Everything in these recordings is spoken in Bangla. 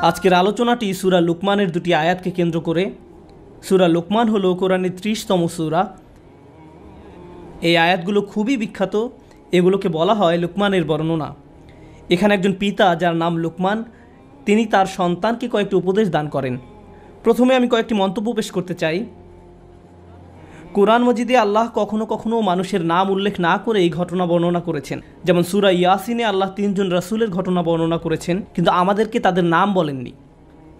আজকের আলোচনাটি সূরা লুকমানের দুটি আয়াতকে কেন্দ্র করে। সূরা লুকমান হলো কোরআনের 30তম সূরা। এই আয়াতগুলো খুবই বিখ্যাত, এগুলোকে বলা হয় লুকমানের বর্ণনা। এখানে একজন পিতা যার নাম লুকমান, তিনি তার সন্তানকে কয়েকটি উপদেশ দান করেন। প্রথমে আমি কয়েকটি মন্তব্য পেশ করতে চাই। কোরআন মজিদে আল্লাহ কখনো কখনো মানুষের নাম উল্লেখ না করে এই ঘটনা বর্ণনা করেছেন। যেমন সূরা ইয়াসিনে আল্লাহ 3 জন রাসূলের ঘটনা বর্ণনা করেছেন, কিন্তু আমাদেরকে তাদের নাম বলেননি,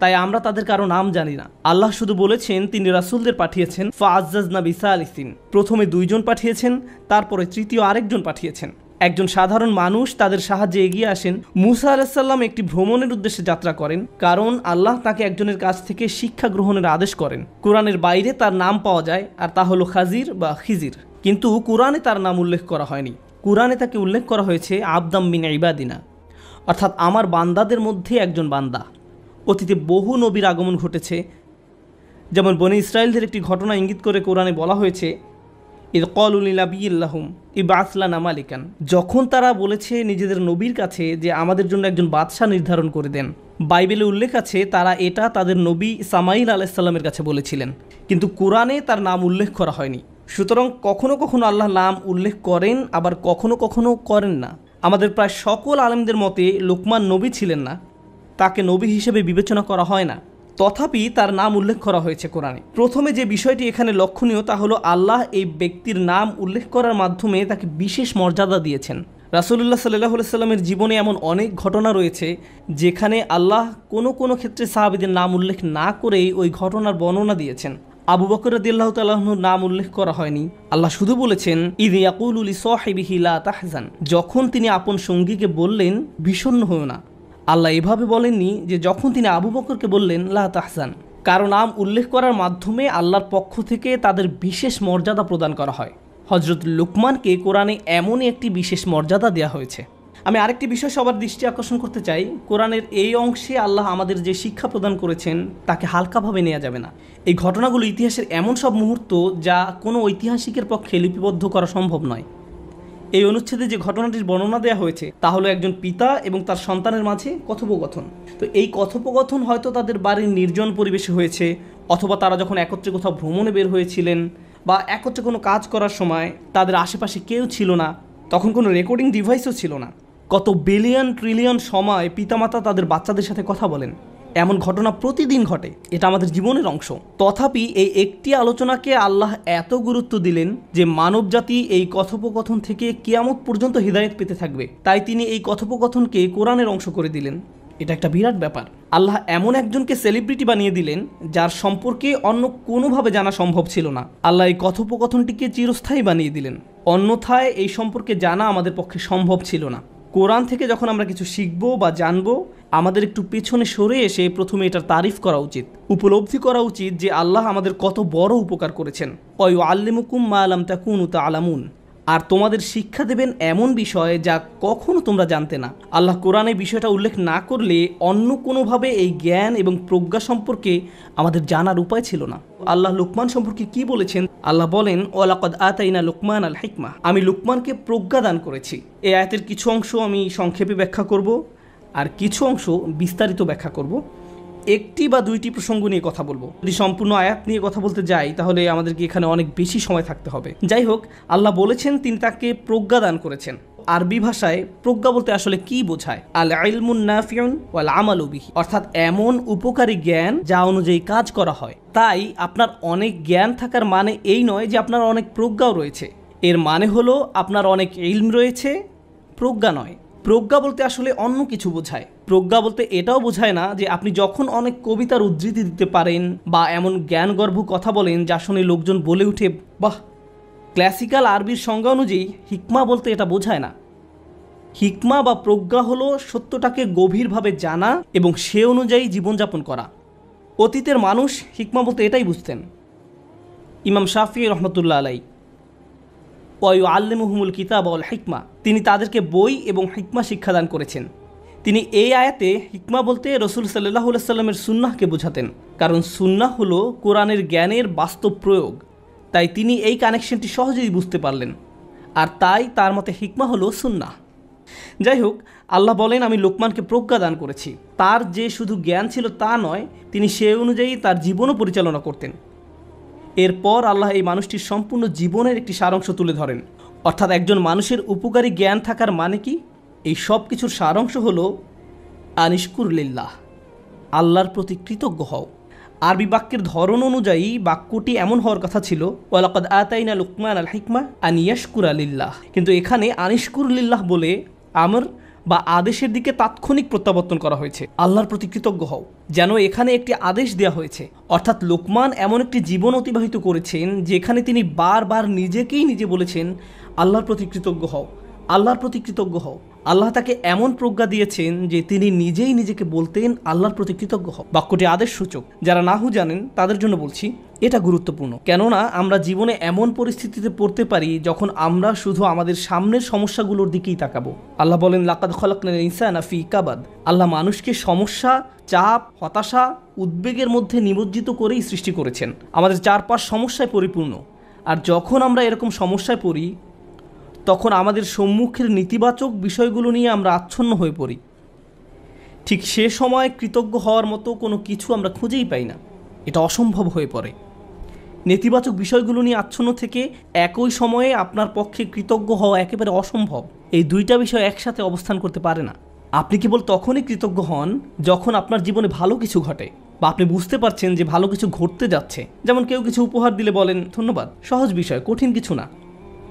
তাই আমরা তাদের কারো নাম জানি না। আল্লাহ শুধু বলেছেন তিনি রাসূলদের পাঠিয়েছেন ফাআজ্জাজনা বিসালিসিন। প্রথমে 2 জন পাঠিয়েছেন, তারপরে তৃতীয় আরেকজন পাঠিয়েছেন। একজন সাধারণ মানুষ তাদের সাহায্যে এগিয়ে আসেন। মূসা আলাইহিস সালাম একটি ভ্রমণের উদ্দেশ্যে যাত্রা করেন, কারণ আল্লাহ তাকে একজনের কাছ থেকে শিক্ষা গ্রহণের আদেশ করেন। কোরআনের বাইরে তার নাম পাওয়া যায়, আর তা হলো খাজির বা খিজির, কিন্তু কোরআনে তার নাম উল্লেখ করা হয়নি। কোরআনে তাকে উল্লেখ করা হয়েছে আবদাম মিন ইবাদিনা, অর্থাৎ আমার বান্দাদের মধ্যে একজন বান্দা। অতীতে বহু নবীর আগমন ঘটেছে, যেমন বনি ইসরায়েলদের একটি ঘটনা ইঙ্গিত করে কোরআনে বলা হয়েছে ইদ ক্বালু লিনাবিয়্যিল্লাহুম ইবআস লানা মালিকান। যখন তারা বলেছে নিজেদের নবীর কাছে যে আমাদের জন্য একজন বাদশা নির্ধারণ করে দেন। বাইবেলে উল্লেখ আছে তারা এটা তাদের নবী সামাইল আলাইহিস সালামের কাছে বলেছিলেন, কিন্তু কোরআনে তার নাম উল্লেখ করা হয়নি। সুতরাং কখনো কখনো আল্লাহ নাম উল্লেখ করেন, আবার কখনো কখনো করেন না। আমাদের প্রায় সকল আলেমদের মতে লুকমান নবী ছিলেন না, তাকে নবী হিসেবে বিবেচনা করা হয় না, তথাপি তার নাম উল্লেখ করা হয়েছে কোরআনে। প্রথমে যে বিষয়টি এখানে লক্ষণীয় তা হলো আল্লাহ এই ব্যক্তির নাম উল্লেখ করার মাধ্যমে তাকে বিশেষ মর্যাদা দিয়েছেন। রাসূলুল্লাহ সাল্লাল্লাহু আলাইহি সাল্লামের জীবনে এমন অনেক ঘটনা রয়েছে যেখানে আল্লাহ কোনো ক্ষেত্রে সাহাবীদের নাম উল্লেখ না করেই ওই ঘটনার বর্ণনা দিয়েছেন। আবু বকর রাদিয়াল্লাহু তাআলা আনহুর নাম উল্লেখ করা হয়নি। আল্লাহ শুধু বলেছেন ইয ইয়াকুলু লিসাহিবিহি লা তাহজান, যখন তিনি আপন সঙ্গীকে বললেন বিষণ্ণ হয়ো না। আল্লাহ এভাবে বলেননি যে যখন তিনি আবু বকরকে বললেন লা তাহজান। কারো নাম উল্লেখ করার মাধ্যমে আল্লাহর পক্ষ থেকে তাদের বিশেষ মর্যাদা প্রদান করা হয়। হযরত লুকমানকে কোরআনে এমনই একটি বিশেষ মর্যাদা দেওয়া হয়েছে। আমি আরেকটি বিষয় সবার দৃষ্টি আকর্ষণ করতে চাই। কোরআনের এই অংশে আল্লাহ আমাদের যে শিক্ষা প্রদান করেছেন তাকে হালকাভাবে নেওয়া যাবে না। এই ঘটনাগুলো ইতিহাসের এমন সব মুহূর্ত যা কোনো ঐতিহাসিকের পক্ষে লিপিবদ্ধ করা সম্ভব নয়। এই অনুচ্ছেদে যে ঘটনাটির বর্ণনা দেওয়া হয়েছে তা হলো একজন পিতা এবং তার সন্তানের মাঝে কথোপকথন। তো এই কথোপকথন হয়তো তাদের বাড়ির নির্জন পরিবেশে হয়েছে, অথবা তারা যখন একত্রে কোথাও ভ্রমণে বের হয়েছিলেন, বা একত্রে কোনো কাজ করার সময় তাদের আশেপাশে কেউ ছিল না, তখন কোনো রেকর্ডিং ডিভাইসও ছিল না। কত বিলিয়ন ট্রিলিয়ন সময় পিতামাতা তাদের বাচ্চাদের সাথে কথা বলেন, এমন ঘটনা প্রতিদিন ঘটে। এটা আমাদের জীবনের অংশ। তথাপি এই একটি আলোচনাকে আল্লাহ এত গুরুত্ব দিলেন যে মানবজাতি এই কথোপকথন থেকে কিয়ামত পর্যন্ত হিদায়াত পেতে থাকবে। তাই তিনি এই কথোপকথনকে কোরআনের অংশ করে দিলেন। এটা একটা বিরাট ব্যাপার। আল্লাহ এমন একজনকে সেলিব্রিটি বানিয়ে দিলেন যার সম্পর্কে অন্য কোনোভাবে জানা সম্ভব ছিল না। আল্লাহ এই কথোপকথনটিকে চিরস্থায়ী বানিয়ে দিলেন, অন্যথায় এই সম্পর্কে জানা আমাদের পক্ষে সম্ভব ছিল না। কোরআন থেকে যখন আমরা কিছু শিখবো বা জানবো, আমাদের একটু পেছনে সরে এসে প্রথমে এটার তারিফ করা উচিত, উপলব্ধি করা উচিত যে আল্লাহ আমাদের কত বড় উপকার করেছেন। ওয়ায়ুআল্লিমুকুম মা লাম তাকুনু তা'লামুন, আর তোমাদের শিক্ষা দেবেন এমন বিষয় যা কখনো তোমরা জানতে না। আল্লাহ কোরআনে বিষয়টা উল্লেখ না করলে অন্য কোনোভাবে এই জ্ঞান এবং প্রজ্ঞা সম্পর্কে আমাদের জানার উপায় ছিল না। আল্লাহ লুকমান সম্পর্কে কি বলেছেন? আল্লাহ বলেন ওয়ালাকাদ আতাইনা লুকমান আল হিকমা, আমি লুকমানকে প্রজ্ঞা দান করেছি। এই আয়াতের কিছু অংশ আমি সংক্ষেপে ব্যাখ্যা করব, আর কিছু অংশ বিস্তারিত ব্যাখ্যা করব। একটি বা দুইটি প্রসঙ্গ নিয়ে কথা বলবো। যদি সম্পূর্ণ আয়াত নিয়ে কথা বলতে যাই তাহলে আমাদেরকে এখানে অনেক বেশি সময় থাকতে হবে। যাই হোক, আল্লাহ বলেছেন তিনি তাকে প্রজ্ঞা দান করেছেন। আরবি ভাষায় প্রজ্ঞা বলতে আসলে কি বোঝায়? আল ইলমুন নাফিউন ওয়াল আমালু বিহি, অর্থাৎ এমন উপকারী জ্ঞান যা অনুযায়ী কাজ করা হয়। তাই আপনার অনেক জ্ঞান থাকার মানে এই নয় যে আপনার অনেক প্রজ্ঞাও রয়েছে। এর মানে হলো আপনার অনেক ইলম রয়েছে, প্রজ্ঞা নয়। প্রজ্ঞা বলতে আসলে অন্য কিছু বোঝায়। প্রজ্ঞা বলতে এটাও বোঝায় না যে আপনি যখন অনেক কবিতার উদ্ধৃতি দিতে পারেন বা এমন জ্ঞানগর্ভ কথা বলেন যা শুনে লোকজন বলে উঠে বাহ। ক্লাসিক্যাল আরবির সংজ্ঞা অনুযায়ী হিকমা বলতে এটা বোঝায় না। হিকমা বা প্রজ্ঞা হলো সত্যটাকে গভীরভাবে জানা এবং সে অনুযায়ী জীবনযাপন করা। অতীতের মানুষ হিকমা বলতে এটাই বুঝতেন। ইমাম শাফিঈ রাহমাতুল্লাহ আলাইহি ওয়ায়ুআল্লিমুহুমুল কিতাব ওয়াল হিকমা, তিনি তাদেরকে বই এবং হিকমা শিক্ষাদান করেছেন। তিনি এই আয়াতে হিকমা বলতে রাসূল সাল্লাল্লাহু আলাইহি সাল্লামের সুন্নাহকে বোঝাতেন, কারণ সুন্নাহ হলো কোরআনের জ্ঞানের বাস্তব প্রয়োগ। তাই তিনি এই কানেকশনটি সহজেই বুঝতে পারলেন, আর তাই তার মতে হিকমা হলো সুন্নাহ। যাই হোক, আল্লাহ বলেন, আমি লোকমানকে প্রজ্ঞা দান করেছি। তার যে শুধু জ্ঞান ছিল তা নয়, তিনি সে অনুযায়ী তার জীবনও পরিচালনা করতেন। এরপর আল্লাহ এই মানুষটির সম্পূর্ণ জীবনের একটি সারাংশ তুলে ধরেন। অর্থাৎ একজন মানুষের উপকারী জ্ঞান থাকার মানে কি? এই সব কিছুর সারাংশ হলো আনিশকুর লিল্লাহ, আল্লাহর প্রতি কৃতজ্ঞ হও। আরবি বাক্যের ধরন অনুযায়ী বাক্যটি এমন হওয়ার কথা ছিল, ওয়ালাকাদ আতাইনা লুকমান আল হিকমা আন ইয়াশকুরা লিল্লাহ, কিন্তু এখানে আনিশকুর লিল্লাহ বলে আমর বা আদেশের দিকে তাৎক্ষণিক প্রত্যাবর্তন করা হয়েছে, আল্লাহর প্রতি কৃতজ্ঞ হও। যেন এখানে একটি আদেশ দেওয়া হয়েছে। অর্থাৎ লোকমান এমন একটি জীবন অতিবাহিত করেছেন যেখানে তিনি বারবার নিজেকেই নিজে বলেছেন, আল্লাহর প্রতি কৃতজ্ঞ হও, আল্লাহর প্রতি কৃতজ্ঞ হও। আল্লাহ তাকে এমন প্রজ্ঞা দিয়েছেন যে তিনি নিজেই নিজেকে বলতেন, আল্লাহর প্রতি কৃতজ্ঞ হও। বাক্যটি আদেশ সূচক। যারা নাহু জানেন তাদের জন্য বলছি, এটা গুরুত্বপূর্ণ। কেননা আমরা জীবনে এমন পরিস্থিতিতে পড়তে পারি যখন আমরা শুধু আমাদের সামনের সমস্যাগুলোর দিকেই তাকাবো। আল্লাহ বলেন, লাকাদ খলাকনাল ইনসানা ফি কাবাদ। আল্লাহ মানুষকে সমস্যা, চাপ, হতাশা, উদ্বেগের মধ্যে নিমজ্জিত করেই সৃষ্টি করেছেন। আমাদের চারপাশ সমস্যায় পরিপূর্ণ। আর যখন আমরা এরকম সমস্যায় পড়ি, তখন আমাদের সম্মুখের নেতিবাচক বিষয়গুলো নিয়ে আমরা আচ্ছন্ন হয়ে পড়ি। ঠিক সে সময় কৃতজ্ঞ হওয়ার মতো কোনো কিছু আমরা খুঁজেই পাই না। এটা অসম্ভব হয়ে পড়ে। নেতিবাচক বিষয়গুলো নিয়ে আচ্ছন্ন থেকে একই সময়ে আপনার পক্ষে কৃতজ্ঞ হওয়া একেবারে অসম্ভব। এই দুইটা বিষয় একসাথে অবস্থান করতে পারে না। আপনি কেবল তখনই কৃতজ্ঞ হন যখন আপনার জীবনে ভালো কিছু ঘটে, বা আপনি বুঝতে পারছেন যে ভালো কিছু ঘটতে যাচ্ছে। যেমন কেউ কিছু উপহার দিলে বলেন ধন্যবাদ, সহজ বিষয়, কঠিন কিছু না।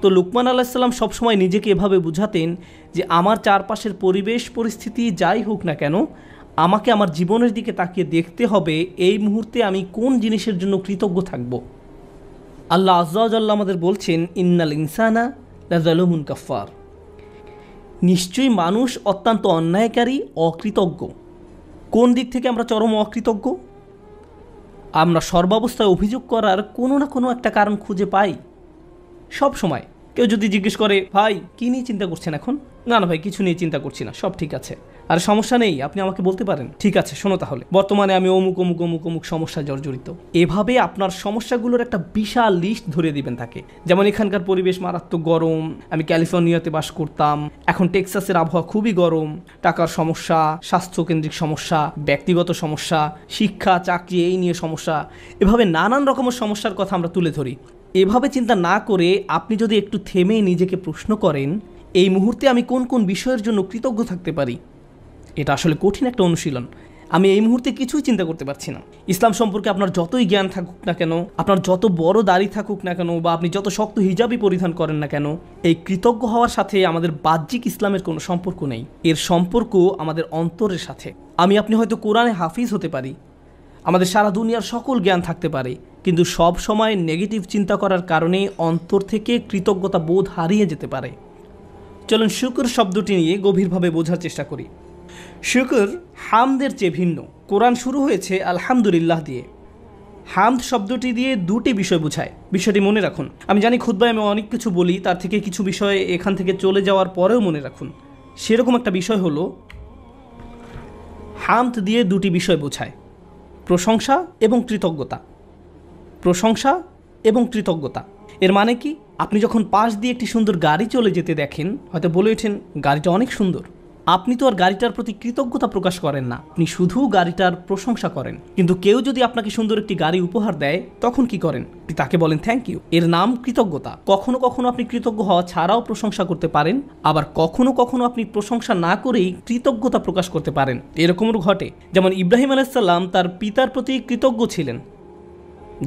তো লুকমান আলাইহিস সালাম সবসময় নিজেকে এভাবে বুঝাতেন যে আমার চারপাশের পরিবেশ পরিস্থিতি যাই হোক না কেন, আমাকে আমার জীবনের দিকে তাকিয়ে দেখতে হবে এই মুহূর্তে আমি কোন জিনিসের জন্য কৃতজ্ঞ থাকব। আল্লাহ আযজা ওয়া জাল্লা আমাদের বলছেন, ইন্নাল ইনসানা লাযালুমুন কাফফার। নিশ্চয়ই মানুষ অত্যন্ত অন্যায়কারী, অকৃতজ্ঞ। কোন দিক থেকে আমরা চরম অকৃতজ্ঞ? আমরা সর্বাবস্থায় অভিযোগ করার কোনো না কোনো একটা কারণ খুঁজে পাই সব সময়। কেউ যদি জিজ্ঞেস করে, ভাই কী নিয়ে চিন্তা করছেন এখন? না না ভাই, কিছু নিয়ে চিন্তা করছি না, সব ঠিক আছে। আর সমস্যা নেই, আপনি আমাকে বলতে পারেন। ঠিক আছে, শোনো তাহলে, বর্তমানে আমি অমুক অমুক অমুক অমুক সমস্যায় জর্জরিত। এভাবে আপনার সমস্যাগুলোর একটা বিশাল লিস্ট ধরিয়ে দিবেন তাকে। যেমন এখানকার পরিবেশ মারাত্মক গরম, আমি ক্যালিফোর্নিয়াতে বাস করতাম, এখন টেক্সাসের আবহাওয়া খুবই গরম, টাকার সমস্যা, স্বাস্থ্যকেন্দ্রিক সমস্যা, ব্যক্তিগত সমস্যা, শিক্ষা চাকরি এই নিয়ে সমস্যা। এভাবে নানান রকমের সমস্যার কথা আমরা তুলে ধরি। এভাবে চিন্তা না করে আপনি যদি একটু থেমে নিজেকে প্রশ্ন করেন, এই মুহূর্তে আমি কোন কোন বিষয়ের জন্য কৃতজ্ঞ থাকতে পারি। এটা আসলে কঠিন একটা অনুশীলন। আমি এই মুহূর্তে কিছুই চিন্তা করতে পারছি না। ইসলাম সম্পর্কে আপনার যতই জ্ঞান থাকুক না কেন, আপনার যত বড় দাড়ি থাকুক না কেন, বা আপনি যত শক্ত হিজাবই পরিধান করেন না কেন, এই কৃতজ্ঞ হওয়ার সাথে আমাদের বাহ্যিক ইসলামের কোনো সম্পর্ক নেই। এর সম্পর্ক আমাদের অন্তরের সাথে। আপনি হয়তো কোরআনে হাফিজ হতে পারি, আমাদের সারা দুনিয়ার সকল জ্ঞান থাকতে পারে, কিন্তু সব সময় নেগেটিভ চিন্তা করার কারণে অন্তর থেকে কৃতজ্ঞতা বোধ হারিয়ে যেতে পারে। চলুন শুকর শব্দটি নিয়ে গভীরভাবে বোঝার চেষ্টা করি। শুকর হামদের চেয়ে ভিন্ন। কোরআন শুরু হয়েছে আলহামদুলিল্লাহ দিয়ে। হামদ শব্দটি দিয়ে দুটি বিষয় বোঝায়, বিষয়টি মনে রাখুন। আমি জানি খুতবায় আমি অনেক কিছু বলি, তার থেকে কিছু বিষয় এখান থেকে চলে যাওয়ার পরেও মনে রাখুন। সেরকম একটা বিষয় হলো, হামদ দিয়ে দুটি বিষয় বোঝায়, প্রশংসা এবং কৃতজ্ঞতা। প্রশংসা এবং কৃতজ্ঞতা এর মানে কি? আপনি যখন পাশ দিয়ে একটি সুন্দর গাড়ি চলে যেতে দেখেন, হয়তো বলে ওঠেন গাড়িটা অনেক সুন্দর। আপনি তো আর গাড়িটার প্রতি কৃতজ্ঞতা প্রকাশ করেন না, আপনি শুধু গাড়িটার প্রশংসা করেন। কিন্তু কেউ যদি আপনাকে সুন্দর একটি গাড়ি উপহার দেয়, তখন কি করেন? আপনি তাকে বলেন থ্যাংক ইউ। এর নাম কৃতজ্ঞতা। কখনো কখনো আপনি কৃতজ্ঞ হওয়া ছাড়াও প্রশংসা করতে পারেন, আবার কখনো কখনো আপনি প্রশংসা না করেই কৃতজ্ঞতা প্রকাশ করতে পারেন। এরকমও ঘটে। যেমন ইব্রাহিম আলাইহিস সালাম তার পিতার প্রতি কৃতজ্ঞ ছিলেন,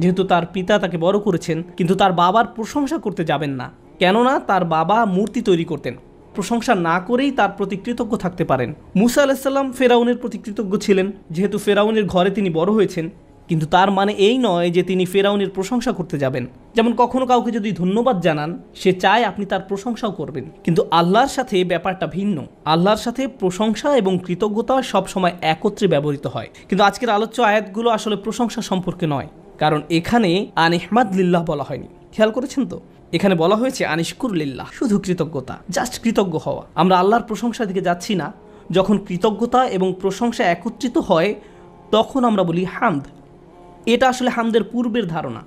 যেহেতু তার পিতা তাকে বড় করেছেন, কিন্তু তার বাবার প্রশংসা করতে যাবেন না, কেননা তার বাবা মূর্তি তৈরি করতেন। প্রশংসা না করেই তার প্রতি কৃতজ্ঞ থাকতে পারেন। মুসা আলাইহিস সালাম ফেরাউনের প্রতি কৃতজ্ঞ ছিলেন, যেহেতু ফেরাউনের ঘরে তিনি বড় হয়েছেন, কিন্তু তার মানে এই নয় যে তিনি ফেরাউনের প্রশংসা করতে যাবেন। যেমন কখনো কাউকে যদি ধন্যবাদ জানান, সে চায় আপনি তার প্রশংসাও করবেন, কিন্তু আল্লাহর সাথে ব্যাপারটা ভিন্ন। আল্লাহর সাথে প্রশংসা এবং কৃতজ্ঞতা সবসময় একত্রে ব্যবহৃত হয়। কিন্তু আজকের আলোচ্য আয়াতগুলো আসলে প্রশংসা সম্পর্কে নয়, কারণ এখানে আনিহমাদ লিল্লাহ বলা হয়নি। খেয়াল করেছেন তো? এখানে বলা হয়েছে আনিশকুর লিল্লাহ, শুধু কৃতজ্ঞতা, জাস্ট কৃতজ্ঞ হওয়া। আমরা আল্লাহর প্রশংসার দিকে যাচ্ছি না। যখন কৃতজ্ঞতা এবং প্রশংসা একত্রিত হয়, তখন আমরা বলি হামদ। এটা আসলে হামদের পূর্বের ধারণা।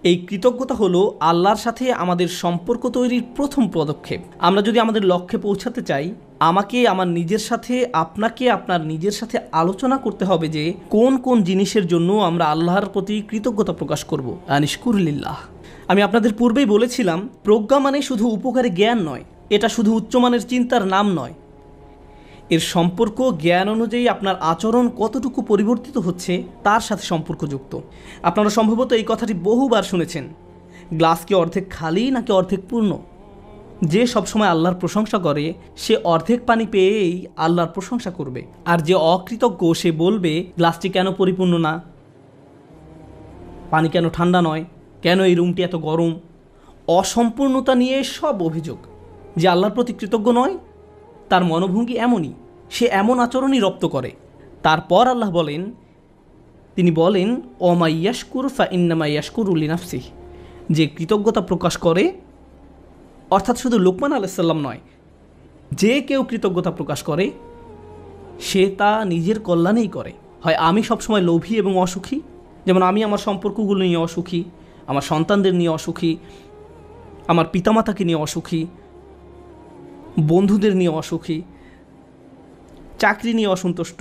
এই কৃতজ্ঞতা হলো আল্লাহর সাথে আমাদের সম্পর্ক তৈরির প্রথম পদক্ষেপ। আমরা যদি আমাদের লক্ষ্যে পৌঁছাতে চাই, আমাকে আমার নিজের সাথে, আপনাকে আপনার নিজের সাথে আলোচনা করতে হবে যে কোন কোন জিনিসের জন্য আমরা আল্লাহর প্রতি কৃতজ্ঞতা প্রকাশ করব। আনিশকুরলিল্লাহ। আমি আপনাদের পূর্বেই বলেছিলাম, প্রজ্ঞা মানে শুধু উপকারী জ্ঞান নয়, এটা শুধু উচ্চমানের চিন্তার নাম নয়। এর সম্পর্ক জ্ঞান অনুযায়ী আপনার আচরণ কতটুকু পরিবর্তিত হচ্ছে তার সাথে সম্পর্কযুক্ত। আপনারা সম্ভবত এই কথাটি বহুবার শুনেছেন, গ্লাস কি অর্ধেক খালি নাকি অর্ধেক পূর্ণ? যে সবসময় আল্লাহর প্রশংসা করে সে অর্ধেক পানি পেয়েই আল্লাহর প্রশংসা করবে, আর যে অকৃতজ্ঞ সে বলবে গ্লাসটি কেন পরিপূর্ণ না, পানি কেন ঠান্ডা নয়, কেন এই রুমটি এত গরম। অসম্পূর্ণতা নিয়ে সব অভিযোগ। যে আল্লাহর প্রতি কৃতজ্ঞ নয় তার মনোভঙ্গি এমনই, সে এমন আচরণই রপ্ত করে। তারপর আল্লাহ বলেন, তিনি বলেন ওমা ইয়াশকুর ফা ইন্নামা ইয়াশকুরু লিনাফসিহি, যে কৃতজ্ঞতা প্রকাশ করে, অর্থাৎ শুধু লোকমান আলাইহিস সালাম নয়, যে কেউ কৃতজ্ঞতা প্রকাশ করে সে তা নিজের কল্যাণেই করে। হয় আমি সবসময় লোভী এবং অসুখী, যেমন আমি আমার সম্পর্কগুলো নিয়ে অসুখী, আমার সন্তানদের নিয়ে অসুখী, আমার পিতামাতাকে নিয়ে অসুখী, বন্ধুদের নিয়ে অসুখী, চাকরি নিয়ে অসন্তুষ্ট,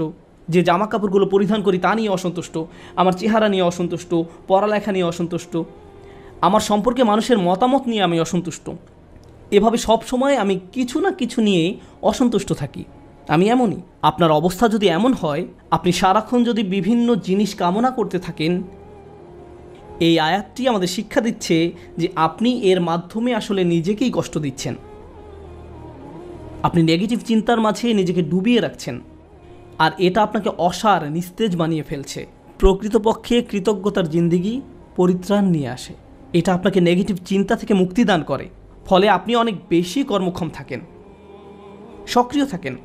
যে জামা কাপড়গুলো পরিধান করি তা নিয়ে অসন্তুষ্ট, আমার চেহারা নিয়ে অসন্তুষ্ট, পড়ালেখা নিয়ে অসন্তুষ্ট, আমার সম্পর্কে মানুষের মতামত নিয়ে আমি অসন্তুষ্ট। এভাবে সব সময় আমি কিছু না কিছু নিয়ে অসন্তুষ্ট থাকি। আমি এমনই। আপনার অবস্থা যদি এমন হয়, আপনি সারাক্ষণ যদি বিভিন্ন জিনিস কামনা করতে থাকেন, এই আয়াতটি আমাদের শিক্ষা দিচ্ছে যে আপনি এর মাধ্যমে আসলে নিজেকেই কষ্ট দিচ্ছেন। আপনি নেগেটিভ চিন্তার মাঝে নিজেকে ডুবিয়ে রাখছেন, আর এটা আপনাকে অসার, নিস্তেজ বানিয়ে ফেলছে। প্রকৃতপক্ষে কৃতজ্ঞতার জিন্দেগি পরিত্রাণ নিয়ে আসে। এটা আপনাকে নেগেটিভ চিন্তা থেকে মুক্তি দান করে, ফলে আপনি অনেক বেশি কর্মক্ষম থাকেন, সক্রিয় থাকেন।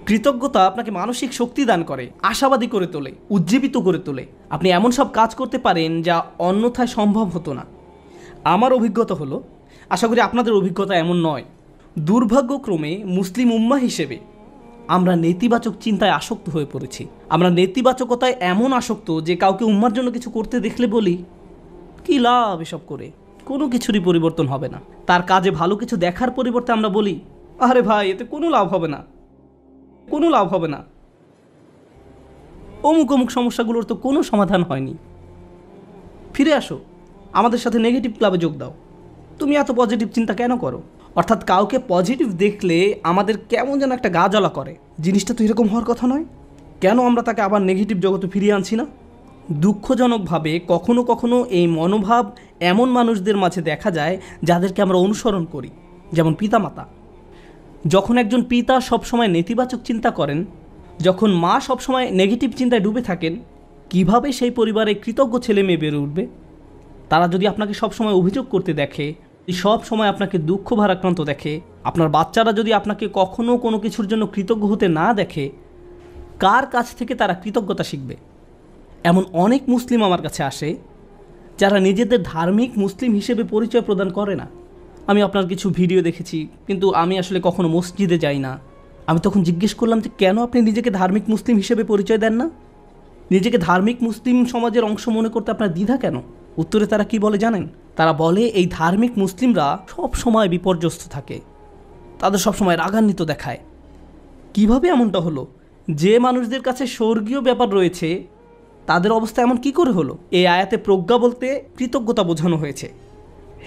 কৃতজ্ঞতা আপনাকে মানসিক শক্তি দান করে, আশাবাদী করে তোলে, উজ্জীবিত করে তোলে। আপনি এমন সব কাজ করতে পারেন যা অন্যথায় সম্ভব হতো না। আমার অভিজ্ঞতা হলো, আশা করি আপনাদের অভিজ্ঞতা এমন নয়, দুর্ভাগ্যক্রমে মুসলিম উম্মাহ হিসেবে আমরা নেতিবাচক চিন্তায় আসক্ত হয়ে পড়েছি। আমরা নেতিবাচকতায় এমন আসক্ত যে কাউকে উম্মার জন্য কিছু করতে দেখলে বলি, কী লাভ এসব করে, কোনো কিছুরই পরিবর্তন হবে না। তার কাজে ভালো কিছু দেখার পরিবর্তে আমরা বলি, আরে ভাই এতে কোনো লাভ হবে না, কোনো লাভ হবে না, অমুক অমুক সমস্যাগুলোর তো কোনো সমাধান হয়নি। ফিরে আসো, আমাদের সাথে নেগেটিভ ক্লাবে যোগ দাও, তুমি এত পজিটিভ চিন্তা কেন করো? অর্থাৎ কাউকে পজিটিভ দেখলে আমাদের কেমন যেন একটা গা জ্বালা করে, জিনিসটা তো এরকম হওয়ার কথা নয়, কেন আমরা তাকে আবার নেগেটিভ জগতে ফিরিয়ে আনছি না? দুঃখজনকভাবে কখনো কখনো এই মনোভাব এমন মানুষদের মাঝে দেখা যায় যাদেরকে আমরা অনুসরণ করি, যেমন পিতামাতা। যখন একজন পিতা সবসময় নেতিবাচক চিন্তা করেন, যখন মা সবসময় নেগেটিভ চিন্তায় ডুবে থাকেন, কিভাবে সেই পরিবারে কৃতজ্ঞ ছেলে মেয়ে বেড়ে উঠবে? তারা যদি আপনাকে সবসময় অভিযোগ করতে দেখে, সব সময় আপনাকে দুঃখ ভারাক্রান্ত দেখে, আপনার বাচ্চারা যদি আপনাকে কখনো কোনো কিছুর জন্য কৃতজ্ঞ হতে না দেখে, কার কাছ থেকে তারা কৃতজ্ঞতা শিখবে? এমন অনেক মুসলিম আমার কাছে আসে যারা নিজেদের ধার্মিক মুসলিম হিসেবে পরিচয় প্রদান করে না। আমি আপনার কিছু ভিডিও দেখেছি, কিন্তু আমি আসলে কখনো মসজিদে যাই না। আমি তখন জিজ্ঞেস করলাম যে কেন আপনি নিজেকে ধার্মিক মুসলিম হিসেবে পরিচয় দেন না? নিজেকে ধার্মিক মুসলিম সমাজের অংশ মনে করতে আপনার দ্বিধা কেন? উত্তরে তারা কি বলে জানেন? তারা বলে এই ধার্মিক মুসলিমরা সব সময় বিপর্যস্ত থাকে, তাদের সবসময় রাগান্বিত দেখায়। কিভাবে এমনটা হলো? যে মানুষদের কাছে স্বর্গীয় ব্যাপার রয়েছে তাদের অবস্থা এমন কি করে হলো? এই আয়াতে প্রজ্ঞা বলতে কৃতজ্ঞতা বোঝানো হয়েছে।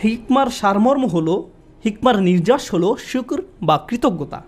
হিকমার সারমর্ম হলো, হিকমার নির্যাস হলো শুকর বা কৃতজ্ঞতা।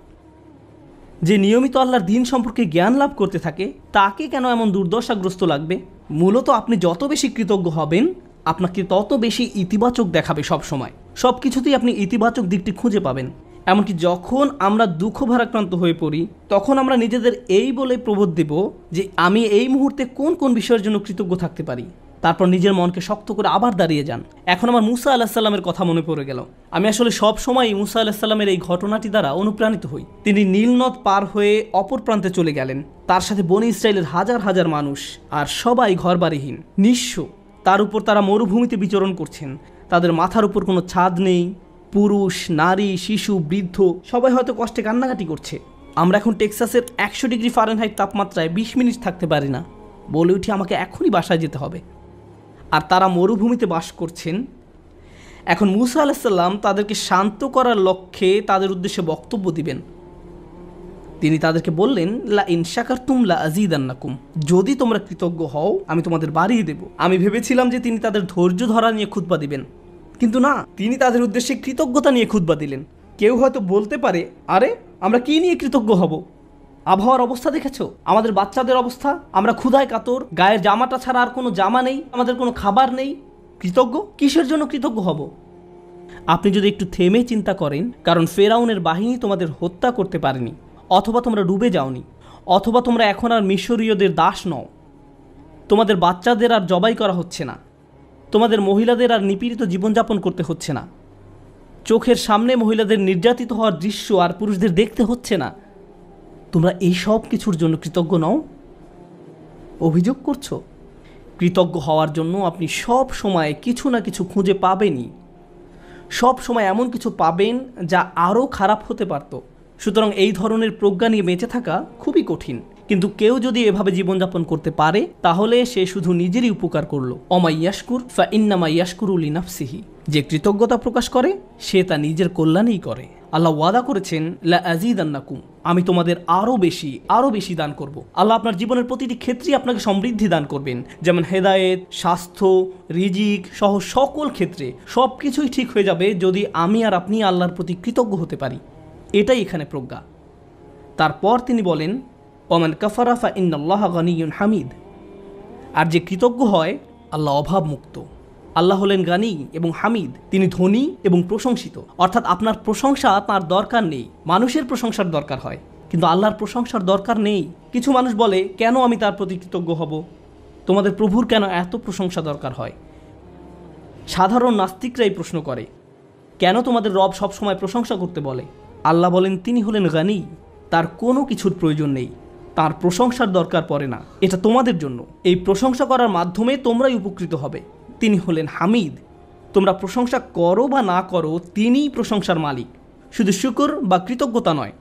যে নিয়মিত আল্লাহর দিন সম্পর্কে জ্ঞান লাভ করতে থাকে তাকে কেন এমন দুর্দশাগ্রস্ত লাগবে? মূলত আপনি যত বেশি কৃতজ্ঞ হবেন আপনাকে তত বেশি ইতিবাচক দেখাবে। সব সময় সব কিছুতেই আপনি ইতিবাচক দিকটি খুঁজে পাবেন। এমনকি যখন আমরা দুঃখ ভারাক্রান্ত হয়ে পড়ি তখন আমরা নিজেদের এই বলে প্রবোধ দেব যে আমি এই মুহূর্তে কোন কোন বিষয়ের জন্য কৃতজ্ঞ থাকতে পারি। তারপর নিজের মনকে শক্ত করে আবার দাঁড়িয়ে যান। এখন আমার মুসা আলাইহিস সালামের কথা মনে পড়ে গেল। আমি আসলে সব সময় মুসা আলাইহিস সালামের এই ঘটনাটি দ্বারা অনুপ্রাণিত হই। তিনি নীল নদ পার হয়ে অপর প্রান্তে চলে গেলেন। তার সাথে বনি ইসরায়েলের হাজার হাজার মানুষ, আর সবাই ঘরবাড়িহীন, নিঃস্ব। তার উপর তারা মরুভূমিতে বিচরণ করছেন। তাদের মাথার উপর কোনো ছাদ নেই। পুরুষ, নারী, শিশু, বৃদ্ধ সবাই হয়তো কষ্টে কান্নাকাটি করছে। আমরা এখন টেক্সাসের 100 ডিগ্রি ফারেনহাইট তাপমাত্রায় 20 মিনিট থাকতে পারি না, বলে উঠি আমাকে এখনই বাসায় যেতে হবে। আর তারা মরুভূমিতে বাস করছেন। এখন মূসা আলাইহিস সালাম তাদেরকে শান্ত করার লক্ষ্যে তাদের উদ্দেশ্যে বক্তব্য দিবেন। তিনি তাদেরকে বললেন, লা ইন শাকারতুম লা আযীদান্নাকুম, যদি তোমরা কৃতজ্ঞ হও আমি তোমাদের বাড়িয়ে দেব। আমি ভেবেছিলাম যে তিনি তাদের ধৈর্য ধরা নিয়ে খুতবা দিবেন, কিন্তু না, তিনি তাদের উদ্দেশ্যে কৃতজ্ঞতা নিয়ে খুতবা দিলেন। কেউ হয়তো বলতে পারে, আরে আমরা কি নিয়ে কৃতজ্ঞ হব? আবহাওয়ার অবস্থা দেখেছো, আমাদের বাচ্চাদের অবস্থা, আমরা ক্ষুধায় কাতর, গায়ের জামাটা ছাড়া আর কোনো জামা নেই, আমাদের কোনো খাবার নেই। কৃতজ্ঞ কিসের জন্য কৃতজ্ঞ হব? আপনি যদি একটু থেমে চিন্তা করেন, কারণ ফেরাউনের বাহিনী তোমাদের হত্যা করতে পারেনি, অথবা তোমরা ডুবে যাওনি, অথবা তোমরা এখন আর মিশরীয়দের দাস নও, তোমাদের বাচ্চাদের আর জবাই করা হচ্ছে না, তোমাদের মহিলাদের আর নিপীড়িত জীবনযাপন করতে হচ্ছে না, চোখের সামনে মহিলাদের নির্যাতিত হওয়ার দৃশ্য আর পুরুষদের দেখতে হচ্ছে না, তোমরা এই সব কিছুর জন্য কৃতজ্ঞ নও? অভিযোগ করছো? কৃতজ্ঞ হওয়ার জন্য আপনি সব সময় কিছু না কিছু খুঁজে পাবেনই। সব সময় এমন কিছু পাবেন যা আরও খারাপ হতে পারত। সুতরাং এই ধরনের প্রজ্ঞা নিয়ে বেঁচে থাকা খুবই কঠিন। কিন্তু কেউ যদি এভাবে জীবনযাপন করতে পারে তাহলে সে শুধু নিজেরই উপকার করলো। অমাইয়াশকুর ফা ইন্নামা ইয়াশকুরু লিনাফসিহি, যে কৃতজ্ঞতা প্রকাশ করে সে তা নিজের কল্যাণেই করে। আল্লাহ ওয়াদা করেছেন, লা আযীদান্নাকুম, আমি তোমাদের আরও বেশি দান করব। আল্লাহ আপনার জীবনের প্রতিটি ক্ষেত্রেই আপনাকে সমৃদ্ধি দান করবেন, যেমন হেদায়েত, স্বাস্থ্য, রিজিক সহ সকল ক্ষেত্রে সব কিছুই ঠিক হয়ে যাবে যদি আমি আর আপনি আল্লাহর প্রতি কৃতজ্ঞ হতে পারি। এটাই এখানে প্রজ্ঞা। তারপর তিনি বলেন, ওমান কাফারা ফা ইন্নাল্লাহা গানিয়্যুন হামিদ, আর যে কৃতজ্ঞ হয় আল্লাহ অভাবমুক্ত। আল্লাহ হলেন গানি এবং হামিদ, তিনি ধনী এবং প্রশংসিত। অর্থাৎ আপনার প্রশংসা তার দরকার নেই, মানুষের প্রশংসার দরকার হয়, কিন্তু আল্লাহর প্রশংসার দরকার নেই। কিছু মানুষ বলে, কেন আমি তার প্রতি কৃতজ্ঞ হব? তোমাদের প্রভুর কেন এত প্রশংসা দরকার হয়? সাধারণ নাস্তিকরাই প্রশ্ন করে, কেন তোমাদের রব সবসময় প্রশংসা করতে বলে? আল্লাহ বলেন, তিনি হলেন গানি, তার কোনো কিছুর প্রয়োজন নেই, তার প্রশংসার দরকার পড়ে না। এটা তোমাদের জন্য, এই প্রশংসা করার মাধ্যমে তোমরাই উপকৃত হবে। তিনি হলেন হামিদ, তোমরা প্রশংসা করো বা না করো তিনিই প্রশংসার মালিক। শুধু শুকর বা কৃতজ্ঞতা নয়,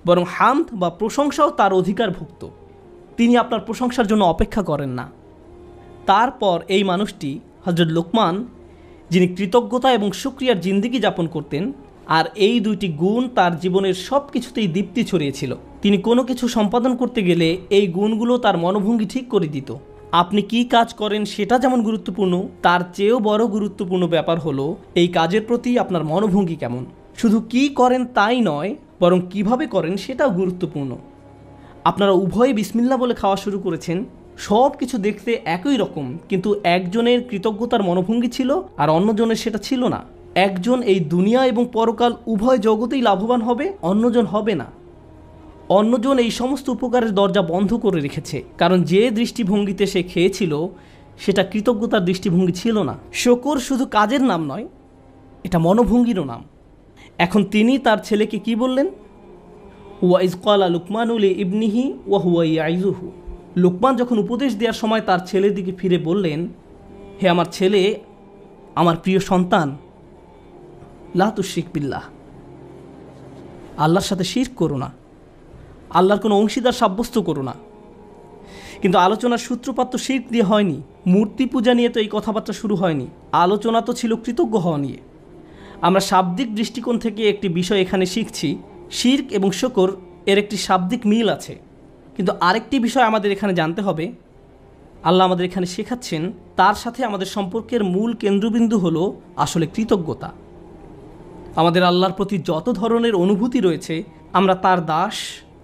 বরং হামদ বা প্রশংসাও তার অধিকারভুক্ত। তিনি আপনার প্রশংসার জন্য অপেক্ষা করেন না। তারপর এই মানুষটি হযরত লোকমান, যিনি কৃতজ্ঞতা এবং শুকরিয়ার জিন্দেগি যাপন করতেন, আর এই দুইটি গুণ তার জীবনের সব কিছুতেই দীপ্তি ছড়িয়েছিল। তিনি কোনো কিছু সম্পাদন করতে গেলে এই গুণগুলো তার মনোভঙ্গি ঠিক করে দিত। আপনি কি কাজ করেন সেটা যেমন গুরুত্বপূর্ণ, তার চেয়েও বড় গুরুত্বপূর্ণ ব্যাপার হলো এই কাজের প্রতি আপনার মনোভঙ্গি কেমন। শুধু কি করেন তাই নয়, বরং কিভাবে করেন সেটাও গুরুত্বপূর্ণ। আপনারা উভয়ে বিসমিল্লাহ বলে খাওয়া শুরু করেছেন, সব কিছু দেখতে একই রকম, কিন্তু একজনের কৃতজ্ঞতার মনোভঙ্গি ছিল আর অন্যজনের সেটা ছিল না। একজন এই দুনিয়া এবং পরকাল উভয় জগতেই লাভবান হবে, অন্যজন হবে না। অন্যজন এই সমস্ত উপকারের দরজা বন্ধ করে রেখেছে, কারণ যে দৃষ্টিভঙ্গিতে সে খেয়েছিল সেটা কৃতজ্ঞতার দৃষ্টিভঙ্গি ছিল না। শুকর শুধু কাজের নাম নয়, এটা মনোভঙ্গিরও নাম। এখন তিনি তার ছেলেকে কি বললেন? ওয়া ইজ ক্বালা লুকমানু লিইবনিহি ওয়া হুয়া ইয়াইযুহু। লোকমান যখন উপদেশ দেওয়ার সময় তার ছেলের দিকে ফিরে বললেন, হে আমার ছেলে, আমার প্রিয় সন্তান, লা তুশরিক বিল্লাহ, আল্লাহর সাথে শিরক করো না, আল্লাহর কোনো অংশীদার সাব্যস্ত করো না। কিন্তু আলোচনার সূত্রপাত তো শিরক দিয়ে হয়নি, মূর্তি পূজা নিয়ে তো এই কথাবার্তা শুরু হয়নি। আলোচনা তো ছিল কৃতজ্ঞ হওয়া নিয়ে। আমরা শাব্দিক দৃষ্টিকোণ থেকে একটি বিষয় এখানে শিখছি, শিরক এবং শুকর এর একটি শাব্দিক মিল আছে। কিন্তু আরেকটি বিষয় আমাদের এখানে জানতে হবে, আল্লাহ আমাদের এখানে শেখাচ্ছেন তার সাথে আমাদের সম্পর্কের মূল কেন্দ্রবিন্দু হলো আসলে কৃতজ্ঞতা। আমাদের আল্লাহর প্রতি যত ধরনের অনুভূতি রয়েছে, আমরা তার দাস,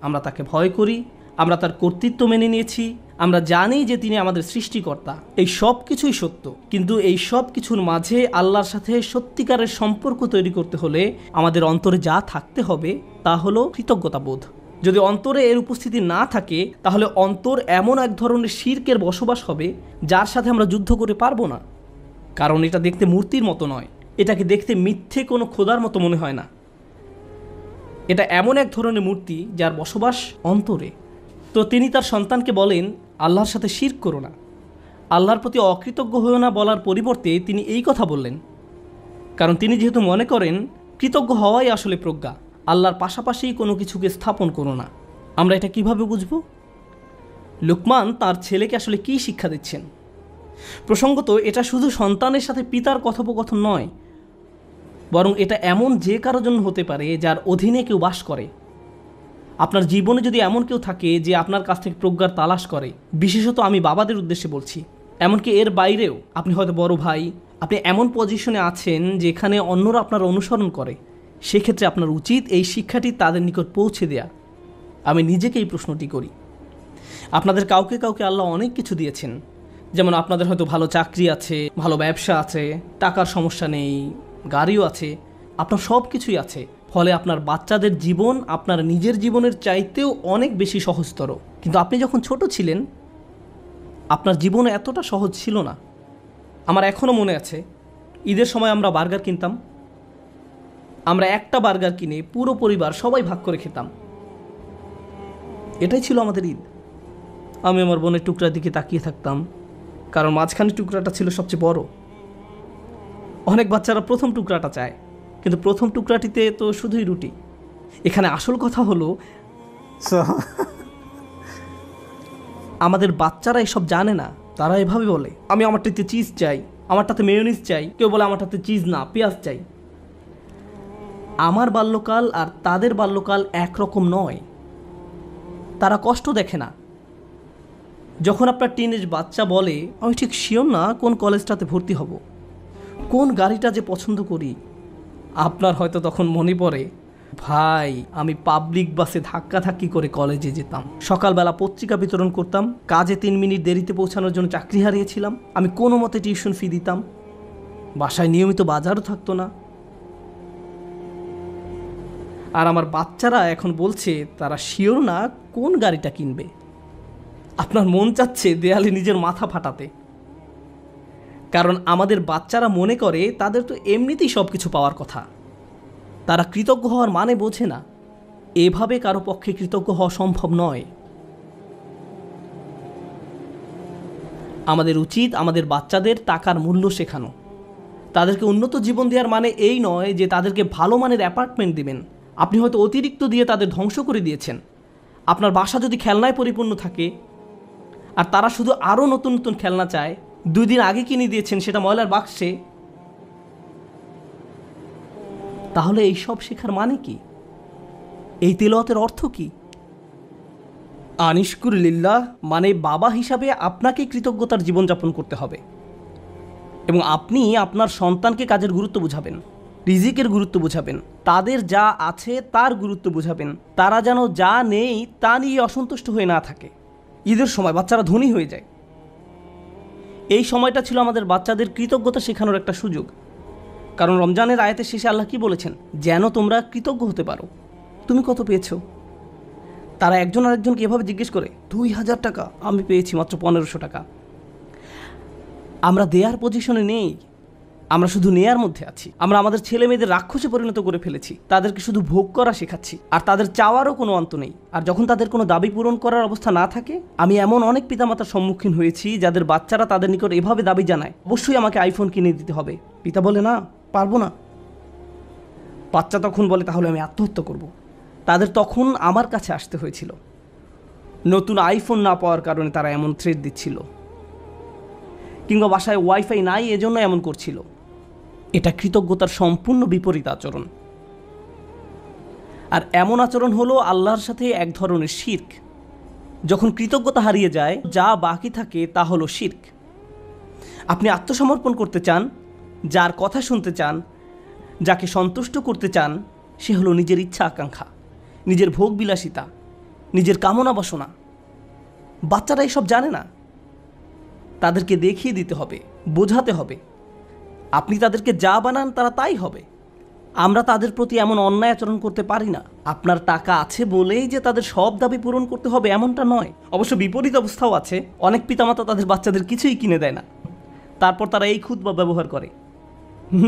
আমরা তাকে ভয় করি, আমরা তার কর্তৃত্ব মেনে নিয়েছি, আমরা জানি যে তিনি আমাদের সৃষ্টিকর্তা, এই সব কিছুই সত্য। কিন্তু এই সব কিছুর মাঝে আল্লাহর সাথে সত্যিকারের সম্পর্ক তৈরি করতে হলে আমাদের অন্তরে যা থাকতে হবে তা হলো কৃতজ্ঞতাবোধ। যদি অন্তরে এর উপস্থিতি না থাকে তাহলে অন্তর এমন এক ধরনের শিরকের বসবাস হবে যার সাথে আমরা যুদ্ধ করে পারবো না। কারণ এটা দেখতে মূর্তির মতো নয়, এটাকে দেখতে মিথ্যে কোনো খোদার মতো মনে হয় না। এটা এমন এক ধরনের মূর্তি যার বসবাস অন্তরে। তো তিনি তার সন্তানকে বলেন, আল্লাহর সাথে শিরক করো না, আল্লাহর প্রতি অকৃতজ্ঞ হয়েও না বলার পরিবর্তে তিনি এই কথা বললেন, কারণ তিনি যেহেতু মনে করেন কৃতজ্ঞ হওয়াই আসলে প্রজ্ঞা, আল্লাহর পাশাপাশি কোনো কিছুকে স্থাপন করো না। আমরা এটা কিভাবে বুঝব? লুকমান তার ছেলেকে আসলে কি শিক্ষা দিচ্ছেন? প্রসঙ্গত এটা শুধু সন্তানের সাথে পিতার কথোপকথন নয়, বরং এটা এমন যে কারোর জন্য হতে পারে যার অধীনে কেউ বাস করে। আপনার জীবনে যদি এমন কেউ থাকে যে আপনার কাছ থেকে প্রজ্ঞার তালাশ করে, বিশেষত আমি বাবাদের উদ্দেশ্যে বলছি, এমনকি এর বাইরেও আপনি হয়তো বড় ভাই, আপনি এমন পজিশনে আছেন যেখানে অন্যরা আপনার অনুসরণ করে, সেক্ষেত্রে আপনার উচিত এই শিক্ষাটি তাদের নিকট পৌঁছে দেয়া। আমি নিজেকে এই প্রশ্নটি করি। আপনাদের কাউকে কাউকে আল্লাহ অনেক কিছু দিয়েছেন, যেমন আপনাদের হয়তো ভালো চাকরি আছে, ভালো ব্যবসা আছে, টাকার সমস্যা নেই, গাড়িও আছে, আপনার সব কিছুই আছে। ফলে আপনার বাচ্চাদের জীবন আপনার নিজের জীবনের চাইতেও অনেক বেশি সহজতর। কিন্তু আপনি যখন ছোট ছিলেন, আপনার জীবন এতটা সহজ ছিল না। আমার এখনও মনে আছে, ঈদের সময় আমরা বার্গার কিনতাম। আমরা একটা বার্গার কিনে পুরো পরিবার সবাই ভাগ করে খেতাম। এটাই ছিল আমাদের ঈদ। আমি আমার বোনের টুকরার দিকে তাকিয়ে থাকতাম, কারণ মাঝখানের টুকরাটা ছিল সবচেয়ে বড়। অনেক বাচ্চারা প্রথম টুকরাটা চায়, কিন্তু প্রথম টুকরাটিতে তো শুধুই রুটি। এখানে আসল কথা হলো, আমাদের বাচ্চারা এসব জানে না। তারা এভাবে বলে, আমি আমারটাতে চিজ চাই, আমারটাতে মেয়োনিজ চাই, কেউ বলে আমারটাতে চিজ না পেঁয়াজ চাই। আমার বাল্যকাল আর তাদের বাল্যকাল একরকম নয়। তারা কষ্ট দেখে না। যখন আপনার টিনেজ বাচ্চা বলে, আমি ঠিক শিওর না কোন কলেজটাতে ভর্তি হব, কোন গাড়িটা যে পছন্দ করি, আপনার হয়তো তখন মনে পড়ে, ভাই আমি পাবলিক বাসে ধাক্কাধাক্কি করে কলেজে যেতাম, সকালবেলা পত্রিকা বিতরণ করতাম, কাজে 3 মিনিট দেরিতে পৌঁছানোর জন্য চাকরি হারিয়েছিলাম, আমি কোনো মতে টিউশন ফি দিতাম, বাসায় নিয়মিত বাজারও থাকতো না। আর আমার বাচ্চারা এখন বলছে তারা শিওর না কোন গাড়িটা কিনবে। আপনার মন চাচ্ছে দেয়ালে নিজের মাথা ফাটাতে, কারণ আমাদের বাচ্চারা মনে করে তাদের তো এমনিতেই সব কিছু পাওয়ার কথা। তারা কৃতজ্ঞ হওয়ার মানে বোঝে না। এভাবে কারো পক্ষে কৃতজ্ঞ হওয়া সম্ভব নয়। আমাদের উচিত আমাদের বাচ্চাদের টাকার মূল্য শেখানো। তাদেরকে উন্নত জীবন দেওয়ার মানে এই নয় যে তাদেরকে ভালো মানের অ্যাপার্টমেন্ট দিবেন। আপনি হয়তো অতিরিক্ত দিয়ে তাদের ধ্বংস করে দিয়েছেন। আপনার বাসা যদি খেলনায় পরিপূর্ণ থাকে আর তারা শুধু আরও নতুন নতুন খেলনা চায়, 2 দিন আগে কিনে দিয়েছেন সেটা ময়লার বাক্সে, তাহলে এই সব শেখার মানে কি? এই তিলাওয়াতের অর্থ কি? আনিশকুরিল্লাহ মানে বাবা হিসাবে আপনাকে কৃতজ্ঞতার জীবনযাপন করতে হবে, এবং আপনি আপনার সন্তানকে কাজের গুরুত্ব বুঝাবেন, রিজিকের গুরুত্ব বুঝাবেন, তাদের যা আছে তার গুরুত্ব বুঝাবেন। তারা যেন যা নেই তা নিয়ে অসন্তুষ্ট হয়ে না থাকে। ঈদের সময় বাচ্চারা ধনী হয়ে যায়। এই সময়টা ছিল আমাদের বাচ্চাদের কৃতজ্ঞতা শেখানোর একটা সুযোগ। কারণ রমজানের আয়াতের শেষে আল্লাহ কি বলেছেন? যেন তোমরা কৃতজ্ঞ হতে পারো। তুমি কত পেয়েছো? তারা একজন আরেকজনকে এভাবে জিজ্ঞেস করে, 2000 টাকা, আমি পেয়েছি মাত্র 1500 টাকা। আমরা দেয়ার পজিশনে নেই, আমরা শুধু নেয়ার মধ্যে আছি। আমরা আমাদের ছেলে মেয়েদের রাক্ষসে পরিণত করে ফেলেছি। তাদেরকে শুধু ভোগ করা শেখাচ্ছি, আর তাদের চাওয়ারও কোনো অন্ত নেই। আর যখন তাদের কোনো দাবি পূরণ করার অবস্থা না থাকে, আমি এমন অনেক পিতামাতার সম্মুখীন হয়েছি যাদের বাচ্চারা তাদের নিকট এভাবে দাবি জানায়, অবশ্যই আমাকে আইফোন কিনে দিতে হবে। পিতা বলে, না, পারবো না। বাচ্চা তখন বলে, তাহলে আমি আত্মহত্যা করব। তাদের তখন আমার কাছে আসতে হয়েছিল। নতুন আইফোন না পাওয়ার কারণে তারা এমন থ্রেট দিচ্ছিল, কিংবা বাসায় ওয়াইফাই নাই এজন্য এমন করছিল। এটা কৃতজ্ঞতার সম্পূর্ণ বিপরীত আচরণ। আর এমন আচরণ হলো আল্লাহর সাথে এক ধরনের শিরক। যখন কৃতজ্ঞতা হারিয়ে যায়, যা বাকি থাকে তা হলো শিরক। আপনি আত্মসমর্পণ করতে চান, যার কথা শুনতে চান, যাকে সন্তুষ্ট করতে চান, সে হলো নিজের ইচ্ছা আকাঙ্ক্ষা, নিজের ভোগ বিলাসিতা, নিজের কামনা বাসনা। বাচ্চারা এসব জানে না। তাদেরকে দেখিয়ে দিতে হবে, বোঝাতে হবে। আপনি তাদেরকে যা বানান তারা তাই হবে। আমরা তাদের প্রতি এমন অন্যায় আচরণ করতে পারি না। আপনার টাকা আছে বলেই যে তাদের সব দাবি পূরণ করতে হবে এমনটা নয়। অবশ্য বিপরীত অবস্থাও আছে। অনেক পিতামাতা তাদের বাচ্চাদের কিছুই কিনে দেয় না, তারপর তারা এই খুতবা ব্যবহার করে।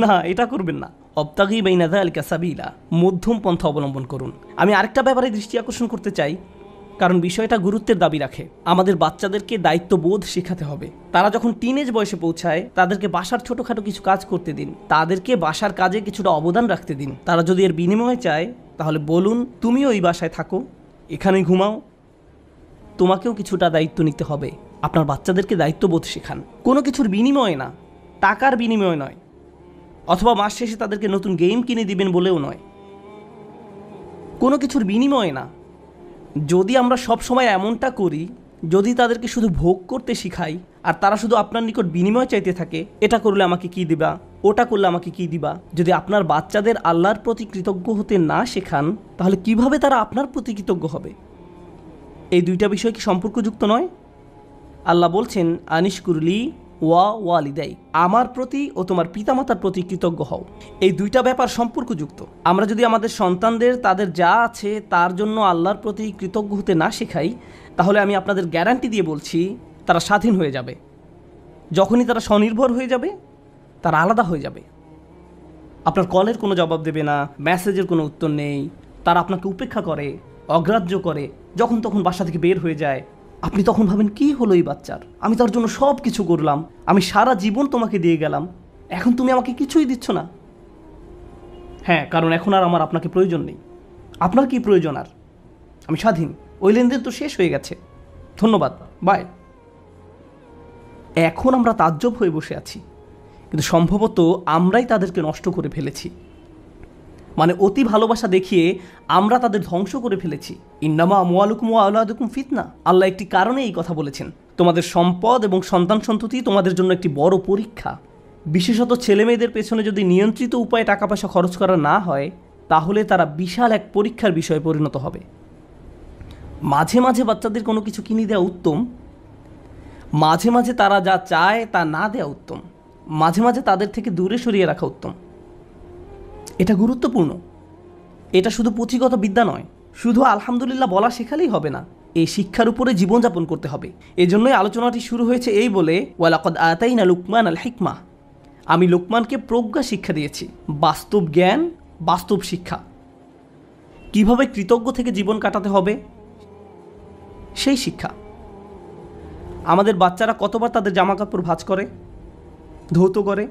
না, এটা করবেন না। অবতাগি বাইনা যালিকা সাবিলা, মধ্যম পন্থা অবলম্বন করুন। আমি আরেকটা ব্যাপারে দৃষ্টি আকর্ষণ করতে চাই, কারণ বিষয়টা গুরুত্বের দাবি রাখে। আমাদের বাচ্চাদেরকে দায়িত্ববোধ শেখাতে হবে। তারা যখন টিনেজ বয়সে পৌঁছায়, তাদেরকে বাসার ছোটোখাটো কিছু কাজ করতে দিন, তাদেরকে বাসার কাজে কিছুটা অবদান রাখতে দিন। তারা যদি এর বিনিময়ে চায়, তাহলে বলুন, তুমিও ওই বাসায় থাকো, এখানেই ঘুমাও, তোমাকেও কিছুটা দায়িত্ব নিতে হবে। আপনার বাচ্চাদেরকে দায়িত্ববোধ শেখান, কোনো কিছুর বিনিময়ে না, টাকার বিনিময়ে নয়, অথবা মাস শেষে তাদেরকে নতুন গেম কিনে দিবেন বলেও নয়, কোনো কিছুর বিনিময়ে না। যদি আমরা সব সময় এমনটা করি, যদি তাদেরকে শুধু ভোগ করতে শিখাই আর তারা শুধু আপনার নিকট বিনিময় চাইতে থাকে, এটা করলে আমাকে কি দিবা, ওটা করলে আমাকে কি দিবা, যদি আপনার বাচ্চাদের আল্লাহর প্রতি কৃতজ্ঞ হতে না শেখান, তাহলে কিভাবে তারা আপনার প্রতি কৃতজ্ঞ হবে? এই দুইটা বিষয় কি সম্পর্কযুক্ত নয়? আল্লাহ বলছেন, আনিশকুরলি ওয়ালিদাই, আমার প্রতি ও তোমার পিতামাতার প্রতি কৃতজ্ঞ হও। এই দুইটা ব্যাপার সম্পর্কযুক্ত। আমরা যদি আমাদের সন্তানদের তাদের যা আছে তার জন্য আল্লাহর প্রতি কৃতজ্ঞ হতে না শেখাই, তাহলে আমি আপনাদের গ্যারান্টি দিয়ে বলছি তারা স্বাধীন হয়ে যাবে। যখনই তারা স্বনির্ভর হয়ে যাবে, তারা আলাদা হয়ে যাবে। আপনার কলের কোনো জবাব দেবে না, মেসেজের কোনো উত্তর নেই, তারা আপনাকে উপেক্ষা করে, অগ্রাহ্য করে, যখন তখন বাসা থেকে বের হয়ে যায়। আপনি তখন ভাবেন, কি হলো এই বাচ্চার? আমি তার জন্য সব কিছু করলাম, আমি সারা জীবন তোমাকে দিয়ে গেলাম, এখন তুমি আমাকে কিছুই দিচ্ছ না। হ্যাঁ, কারণ এখন আর আমার আপনাকে প্রয়োজন নেই। আপনার কি প্রয়োজন? আর আমি স্বাধীন, ওই লেনদেন তো শেষ হয়ে গেছে, ধন্যবাদ, বাই। এখন আমরা তাজ্জব হয়ে বসে আছি, কিন্তু সম্ভবত আমরাই তাদেরকে নষ্ট করে ফেলেছি। মানে অতি ভালোবাসা দেখিয়ে আমরা তাদের ধ্বংস করে ফেলেছি। ইন্নামা আমওয়ালুকুম ওয়া আওলাদুকুম ফিতনা, আল্লাহ একটি কারণে এই কথা বলেছেন। তোমাদের সম্পদ এবং সন্তান সন্ততি তোমাদের জন্য একটি বড় পরীক্ষা। বিশেষত ছেলে মেয়েদের পেছনে যদি নিয়ন্ত্রিত উপায়ে টাকা পয়সা খরচ করা না হয়, তাহলে তারা বিশাল এক পরীক্ষার বিষয়ে পরিণত হবে। মাঝে মাঝে বাচ্চাদের কোনো কিছু কিনে দেওয়া উত্তম, মাঝে মাঝে তারা যা চায় তা না দেওয়া উত্তম, মাঝে মাঝে তাদের থেকে দূরে সরিয়ে রাখা উত্তম। এটা গুরুত্বপূর্ণ। এটা শুধু পুঁথিগত বিদ্যা নয়, শুধু আলহামদুলিল্লাহ বলা শেখালেই হবে না, এই শিক্ষার উপরে জীবনযাপন করতে হবে। এজন্যই আলোচনাটি শুরু হয়েছে এই বলে, ওয়ালাকাদ আতাইনা লুকমান আল হিকমা, আমি লোকমানকে প্রজ্ঞা শিক্ষা দিয়েছি, বাস্তব জ্ঞান, বাস্তব শিক্ষা। কিভাবে কৃতজ্ঞ থেকে জীবন কাটাতে হবে সেই শিক্ষা। আমাদের বাচ্চারা কতবার তাদের জামাকাপড় ভাঁজ করে, ধৌত করে,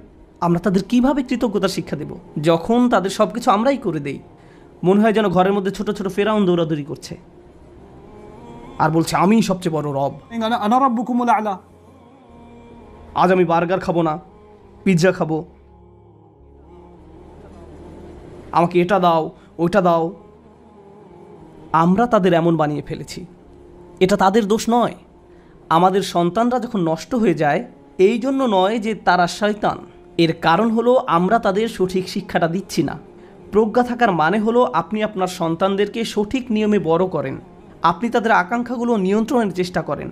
আমরা তাদের কিভাবে কৃতজ্ঞতার শিক্ষা দেব? যখন তাদের সব কিছু আমরাই করে দেই, মনে হয় যেন ঘরের মধ্যে ছোট ছোট ফেরাউন দৌড়াদৌড়ি করছে আর বলছে, আমিই সবচেয়ে বড় রব, আনা রাব্বুকুমুল আ'লা। আজ আমি বার্গার খাবো না, পিৎজা খাবো, আমাকে এটা দাও, ওইটা দাও। আমরা তাদের এমন বানিয়ে ফেলেছি। এটা তাদের দোষ নয়। আমাদের সন্তানরা যখন নষ্ট হয়ে যায়, এই জন্য নয় যে তারা শয়তান, এর কারণ হলো আমরা তাদের সঠিক শিক্ষাটা দিচ্ছি না। প্রজ্ঞা থাকার মানে হলো আপনি আপনার সন্তানদেরকে সঠিক নিয়মে বড় করেন, আপনি তাদের আকাঙ্ক্ষাগুলো নিয়ন্ত্রণের চেষ্টা করেন।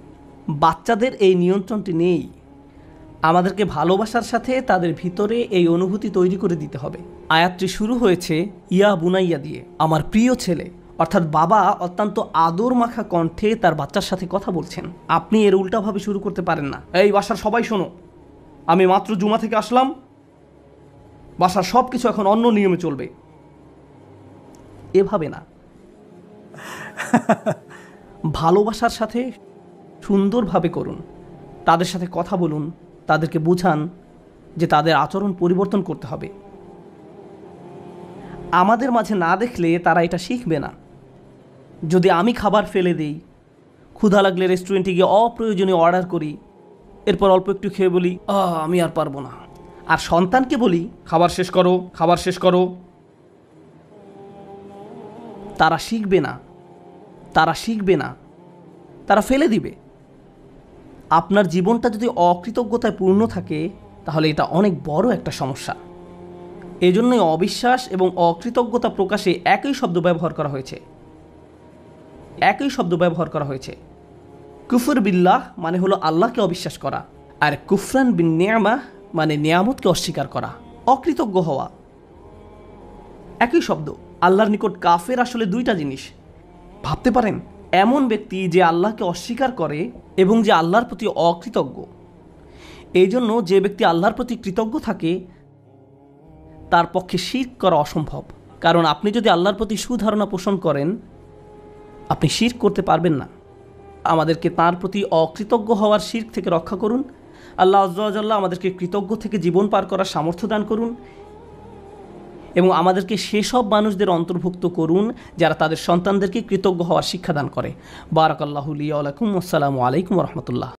বাচ্চাদের এই নিয়ন্ত্রণটি নেই। আমাদেরকে ভালোবাসার সাথে তাদের ভিতরে এই অনুভূতি তৈরি করে দিতে হবে। আয়াতটি শুরু হয়েছে ইয়া বুনাইয়া দিয়ে, আমার প্রিয় ছেলে, অর্থাৎ বাবা অত্যন্ত আদর মাখা কণ্ঠে তার বাচ্চার সাথে কথা বলছেন। আপনি এর উল্টাভাবে শুরু করতে পারেন না, এই বাসার সবাই শোনো, আমি মাত্র জুমা থেকে আসলাম, বাসার সব কিছু এখন অন্য নিয়মে চলবে। এভাবে না। ভালোবাসার সাথে সুন্দরভাবে করুন, তাদের সাথে কথা বলুন, তাদেরকে বুঝান যে তাদের আচরণ পরিবর্তন করতে হবে। আমাদের মাঝে না দেখলে তারা এটা শিখবে না। যদি আমি খাবার ফেলে দিই, ক্ষুধা লাগলে রেস্টুরেন্টে গিয়ে অপ্রয়োজনীয় অর্ডার করি, এরপর অল্প একটু খেয়ে বলি আমি আর পারবো না, আর সন্তানকে বলি খাবার শেষ করো, খাবার শেষ করো, তারা শিখবে না, তারা শিখবে না, তারা ফেলে দিবে। আপনার জীবনটা যদি অকৃতজ্ঞতায় পূর্ণ থাকে, তাহলে এটা অনেক বড় একটা সমস্যা। এজন্যই অবিশ্বাস এবং অকৃতজ্ঞতা প্রকাশে একই শব্দ ব্যবহার করা হয়েছে, একই শব্দ ব্যবহার করা হয়েছে। কুফর বিল্লাহ মানে হলো আল্লাহকে অবিশ্বাস করা, আর কুফরান বিন নিয়ামাহ মানে নিয়ামতকে অস্বীকার করা, অকৃতজ্ঞ হওয়া। একই শব্দ। আল্লাহর নিকট কাফের আসলে দুইটা জিনিস। ভাবতে পারেন, এমন ব্যক্তি যে আল্লাহকে অস্বীকার করে এবং যে আল্লাহর প্রতি অকৃতজ্ঞ। এই জন্য যে ব্যক্তি আল্লাহর প্রতি কৃতজ্ঞ থাকে, তার পক্ষে শিরক করা অসম্ভব। কারণ আপনি যদি আল্লাহর প্রতি সুধারণা পোষণ করেন, আপনি শিরক করতে পারবেন না। আমাদেরকে তার প্রতি অকৃতজ্ঞ হওয়ার শিরক থেকে রক্ষা করুন। আল্লাহ আযজা ওয়া জাল্লা আমাদেরকে কৃতজ্ঞ থেকে জীবন পার করার সামর্থ্য দান করুন এবং আমাদেরকে সেসব মানুষদের অন্তর্ভুক্ত করুন যারা তাদের সন্তানদেরকে কৃতজ্ঞ হওয়ার শিক্ষা দান করে। বারাকাল্লাহু লি ওয়া লাকুম। আসসালামু আলাইকুম ওয়া রাহমাতুল্লাহ।